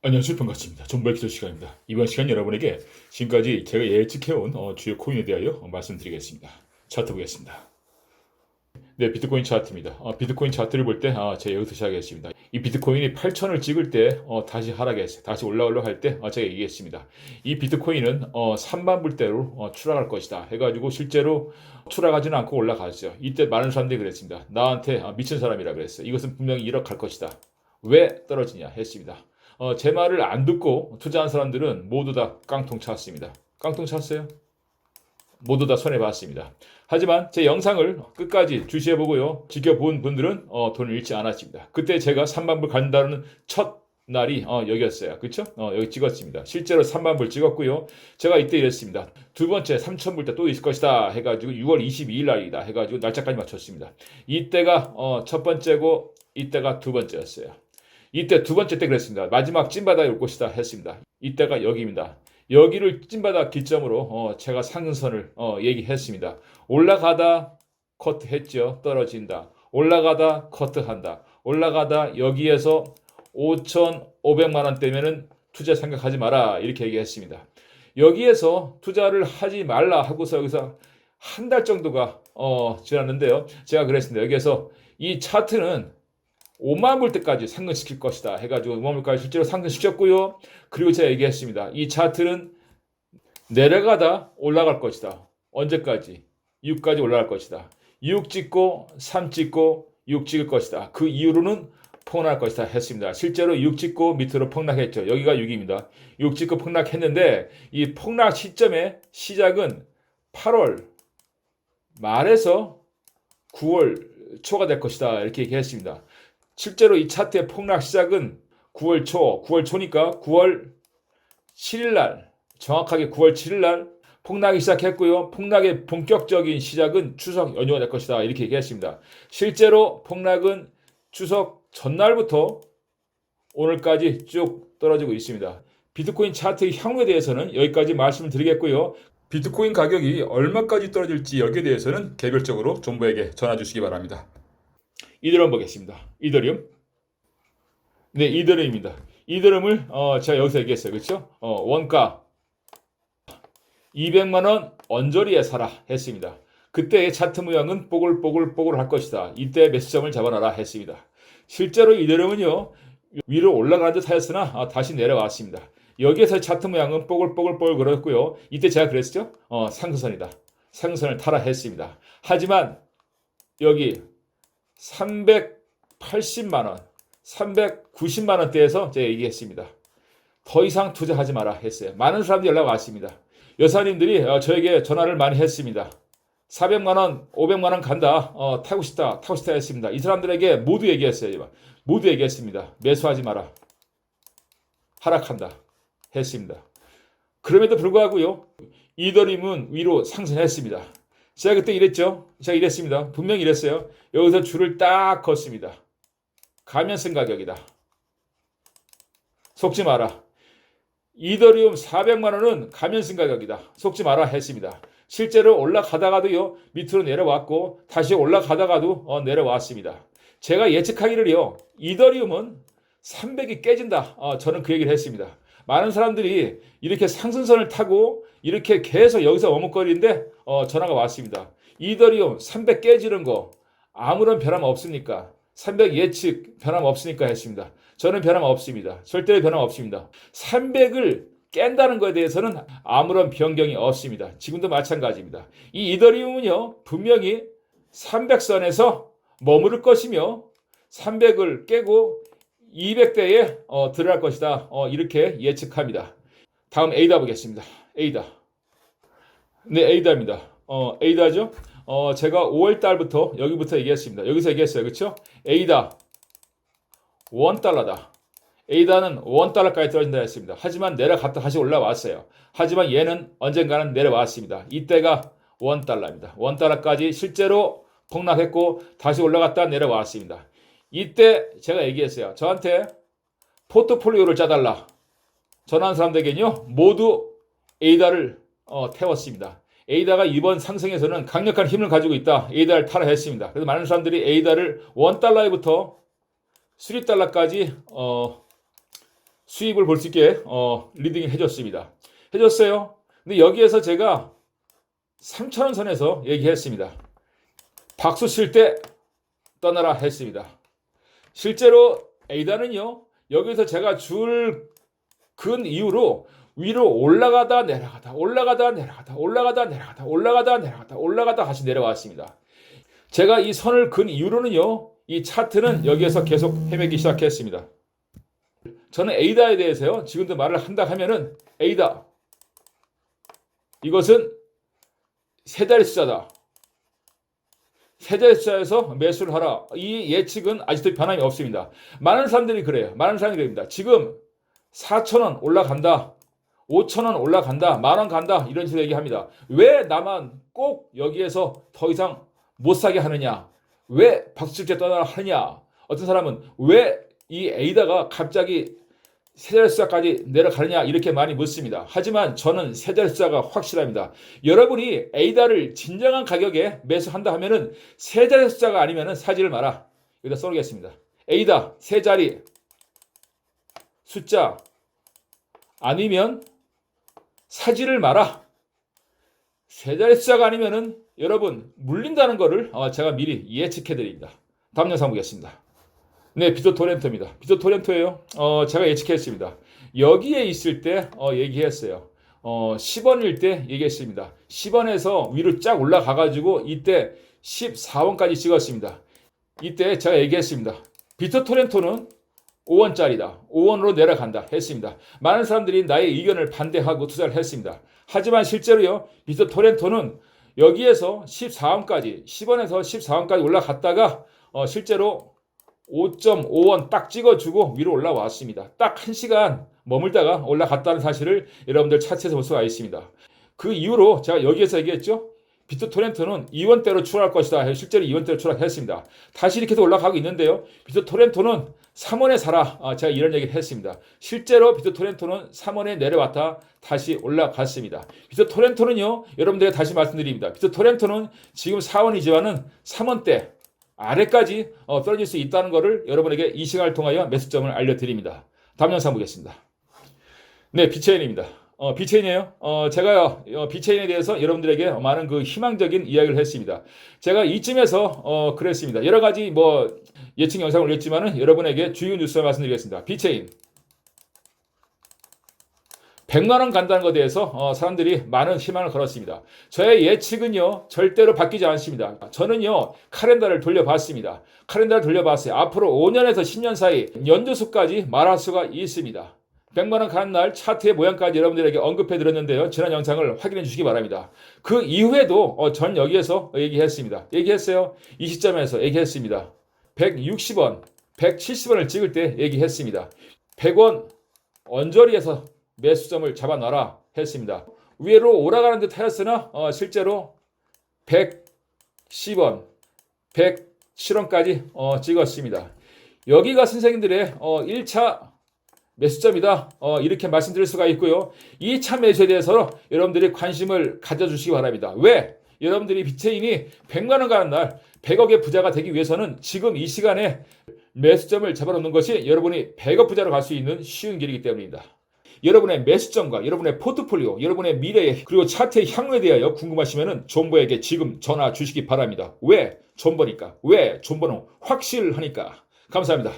안녕하세요. 반갑습니다. 정보의 기도 시간입니다. 이번 시간 여러분에게 지금까지 제가 예측해온 주요 코인에 대하여 말씀드리겠습니다. 차트 보겠습니다. 네, 비트코인 차트입니다. 비트코인 차트를 볼 때 제가 여기서 시작했습니다. 이 비트코인이 8천을 찍을 때 다시 하락했어요. 다시 올라오려고 할 때 제가 얘기했습니다. 이 비트코인은 3만 불대로 추락할 것이다 해가지고 실제로 추락하지는 않고 올라갔어요. 이때 많은 사람들이 그랬습니다. 나한테 미친 사람이라 그랬어요. 이것은 분명히 1억 갈 것이다. 왜 떨어지냐 했습니다. 제 말을 안 듣고 투자한 사람들은 모두 다 깡통 찼습니다. 깡통 찼어요? 모두 다 손해봤습니다. 하지만 제 영상을 끝까지 주시해보고요. 지켜본 분들은 돈을 잃지 않았습니다. 그때 제가 3만 불 간다는 첫 날이 여기였어요. 그쵸? 여기 찍었습니다. 실제로 3만 불 찍었고요. 제가 이때 이랬습니다. 두 번째 3천 불 때 또 있을 것이다 해가지고 6월 22일 날이다 해가지고 날짜까지 맞췄습니다. 이때가 첫 번째고 이때가 두 번째였어요. 이때 두 번째 때 그랬습니다. 마지막 찐바닥에 올 것이다 했습니다. 이때가 여기입니다. 여기를 찐바닥 기점으로 제가 상승선을 얘기했습니다. 올라가다 커트했죠. 떨어진다. 올라가다 커트한다. 올라가다 여기에서 5,500만 원대면은 투자 생각하지 마라 이렇게 얘기했습니다. 여기에서 투자를 하지 말라 하고서 여기서 한 달 정도가 지났는데요. 제가 그랬습니다. 여기에서 이 차트는 5만 불 때까지 상승시킬 것이다 해가지고 5만 불까지 실제로 상승시켰고요. 그리고 제가 얘기했습니다. 이 차트는 내려가다 올라갈 것이다. 언제까지? 6까지 올라갈 것이다. 6 찍고 3 찍고 6 찍을 것이다. 그 이후로는 폭락할 것이다 했습니다. 실제로 6 찍고 밑으로 폭락했죠. 여기가 6입니다. 6 찍고 폭락했는데 이 폭락 시점의 시작은 8월 말에서 9월 초가 될 것이다 이렇게 얘기했습니다. 실제로 이 차트의 폭락 시작은 9월 초니까 9월 7일 날, 정확하게 9월 7일 날 폭락이 시작했고요. 폭락의 본격적인 시작은 추석 연휴가 될 것이다. 이렇게 얘기했습니다. 실제로 폭락은 추석 전날부터 오늘까지 쭉 떨어지고 있습니다. 비트코인 차트의 향후에 대해서는 여기까지 말씀을 드리겠고요. 비트코인 가격이 얼마까지 떨어질지 여기에 대해서는 개별적으로 정보에게 전화 주시기 바랍니다. 이더리움 보겠습니다. 이더리움. 네, 이더리움입니다. 이더리움을 제가 여기서 얘기했어요. 그렇죠? 원가 200만 원 언저리에 사라 했습니다. 그때의 차트 모양은 뽀글뽀글 할 것이다. 이때 매수점을 잡아놔라 했습니다. 실제로 이더리움은요. 위로 올라가는 듯 하였으나 다시 내려왔습니다. 여기에서 차트 모양은 뽀글뽀글 그랬고요. 이때 제가 그랬죠? 상승선이다. 상승선을 타라 했습니다. 하지만 여기 380만 원, 390만 원대에서 제가 얘기했습니다. 더 이상 투자하지 마라 했어요. 많은 사람들이 연락 왔습니다. 여사님들이 저에게 전화를 많이 했습니다. 400만 원, 500만 원 간다. 타고 싶다 했습니다. 이 사람들에게 모두 얘기했어요. 모두 얘기했습니다. 매수하지 마라. 하락한다 했습니다. 그럼에도 불구하고요. 이더리움은 위로 상승했습니다. 제가 그때 이랬죠. 제가 이랬습니다. 분명히 이랬어요. 여기서 줄을 딱 걷습니다. 가면 쓴 가격이다. 속지 마라. 이더리움 400만 원은 가면 쓴 가격이다. 속지 마라 했습니다. 실제로 올라가다가도요. 밑으로 내려왔고 다시 올라가다가도 내려왔습니다. 제가 예측하기를요. 이더리움은 300이 깨진다. 저는 그 얘기를 했습니다. 많은 사람들이 이렇게 상승선을 타고 이렇게 계속 여기서 머뭇거리는데 전화가 왔습니다. 이더리움 300 깨지는 거 아무런 변함 없습니까? 300 예측 변함 없으니까 했습니다. 저는 변함 없습니다. 절대 변함 없습니다. 300을 깬다는 것에 대해서는 아무런 변경이 없습니다. 지금도 마찬가지입니다. 이 이더리움은요. 분명히 300선에서 머무를 것이며 300을 깨고 200대에 들어갈 것이다. 이렇게 예측합니다. 다음 에이다 보겠습니다. 에이다. 네, 에이다입니다. 에이다죠? 제가 5월 달부터 여기부터 얘기했습니다. 여기서 얘기했어요. 그렇죠? 에이다 $1다. 에이다는 $1까지 떨어진다 했습니다. 하지만 내려갔다 다시 올라왔어요. 하지만 얘는 언젠가는 내려왔습니다. 이때가 $1입니다. $1까지 실제로 폭락했고 다시 올라갔다 내려왔습니다. 이때 제가 얘기했어요. 저한테 포트폴리오를 짜달라. 전화한 사람들에게는요. 모두 에이다를 태웠습니다. 에이다가 이번 상승에서는 강력한 힘을 가지고 있다. 에이다를 타라 했습니다. 그래서 많은 사람들이 에이다를 $1부터 $3까지 수입을 볼 수 있게 리딩 해줬습니다. 해줬어요. 근데 여기에서 제가 3,000원 선에서 얘기했습니다. 박수 칠 때 떠나라 했습니다. 실제로 에이다는요, 여기서 제가 줄 근 이후로 위로 올라가다 내려가다 올라가다 내려가다 올라가다 내려가다 올라가다 내려가다 올라가다 다시 내려왔습니다. 제가 이 선을 근 이후로는요, 이 차트는 여기에서 계속 헤매기 시작했습니다. 저는 에이다에 대해서요, 지금도 말을 한다 하면은 에이다, 이것은 세 자리 숫자다. 세 자리 숫자에서 매수를 하라. 이 예측은 아직도 변함이 없습니다. 많은 사람들이 그래요. 많은 사람들이 그럽니다. 지금 4,000원 올라간다. 5,000원 올라간다. 10,000원 간다. 이런 식으로 얘기합니다. 왜 나만 꼭 여기에서 더 이상 못 사게 하느냐? 왜 박수칠때 떠나라 하느냐? 어떤 사람은 왜 이 에이다가 갑자기 세 자리 숫자까지 내려가느냐? 이렇게 많이 묻습니다. 하지만 저는 세 자리 숫자가 확실합니다. 여러분이 에이다를 진정한 가격에 매수한다 하면은 세 자리 숫자가 아니면은 사지를 마라. 여기다 써놓겠습니다. 에이다 세 자리 숫자 아니면 사지를 마라. 세 자리 숫자가 아니면은 여러분 물린다는 거를 제가 미리 예측해 드립니다. 다음 영상 보겠습니다. 네, 비트토렌토입니다. 비트토렌토예요. 제가 예측했습니다. 여기에 있을 때 얘기했어요. 10원일 때 얘기했습니다. 10원에서 위로 쫙 올라가 가지고 이때 14원까지 찍었습니다. 이때 제가 얘기했습니다. 비트토렌토는 5원짜리다. 5원으로 내려간다 했습니다. 많은 사람들이 나의 의견을 반대하고 투자를 했습니다. 하지만 실제로요, 비트토렌토는 여기에서 14원까지, 10원에서 14원까지 올라갔다가 실제로 5.5원 딱 찍어주고 위로 올라왔습니다. 딱 1시간 머물다가 올라갔다는 사실을 여러분들 차트에서 볼 수가 있습니다. 그 이후로 제가 여기에서 얘기했죠. 비트토렌토는 2원대로 추락할 것이다. 실제로 2원대로 추락했습니다. 다시 이렇게 해서 올라가고 있는데요. 비트토렌토는 3원에 사라. 제가 이런 얘기를 했습니다. 실제로 비트토렌토는 3원에 내려왔다 다시 올라갔습니다. 비트토렌토는요, 여러분들에게 다시 말씀드립니다. 비트토렌토는 지금 4원이지만은 3원대 아래까지 떨어질 수 있다는 것을 여러분에게 이 시간을 통하여 매수점을 알려드립니다. 다음 영상 보겠습니다. 네, 비체인입니다. 비체인이에요. 제가 비체인에 대해서 여러분들에게 많은 그 희망적인 이야기를 했습니다. 제가 이쯤에서 그랬습니다. 여러 가지 예측 영상을 올렸지만은 여러분에게 주요 뉴스를 말씀드리겠습니다. 비체인 100만 원 간다는 것에 대해서 사람들이 많은 희망을 걸었습니다. 저의 예측은요, 절대로 바뀌지 않습니다. 저는요, 카렌다를 돌려봤습니다. 카렌다를 돌려봤어요. 앞으로 5년에서 10년 사이 연조수까지 말할 수가 있습니다. 100만 원 가는 날 차트의 모양까지 여러분들에게 언급해 드렸는데요. 지난 영상을 확인해 주시기 바랍니다. 그 이후에도 전 여기에서 얘기했습니다. 얘기했어요. 이 시점에서 얘기했습니다. 160원, 170원을 찍을 때 얘기했습니다. 100원 언저리에서 매수점을 잡아놔라 했습니다. 위로 올라가는 듯 하였으나 실제로 110원, 107원까지 찍었습니다. 여기가 선생님들의 1차 매수점이다. 이렇게 말씀드릴 수가 있고요. 2차 매수에 대해서 여러분들이 관심을 가져주시기 바랍니다. 왜? 여러분들이 비트코인이 100만 원 가는 날 100억의 부자가 되기 위해서는 지금 이 시간에 매수점을 잡아놓는 것이 여러분이 100억 부자로 갈 수 있는 쉬운 길이기 때문입니다. 여러분의 매수점과 여러분의 포트폴리오, 여러분의 미래에 그리고 차트의 향후에 대하여 궁금하시면 존버에게 지금 전화 주시기 바랍니다. 왜? 존버니까. 왜? 존버는 확실하니까. 감사합니다.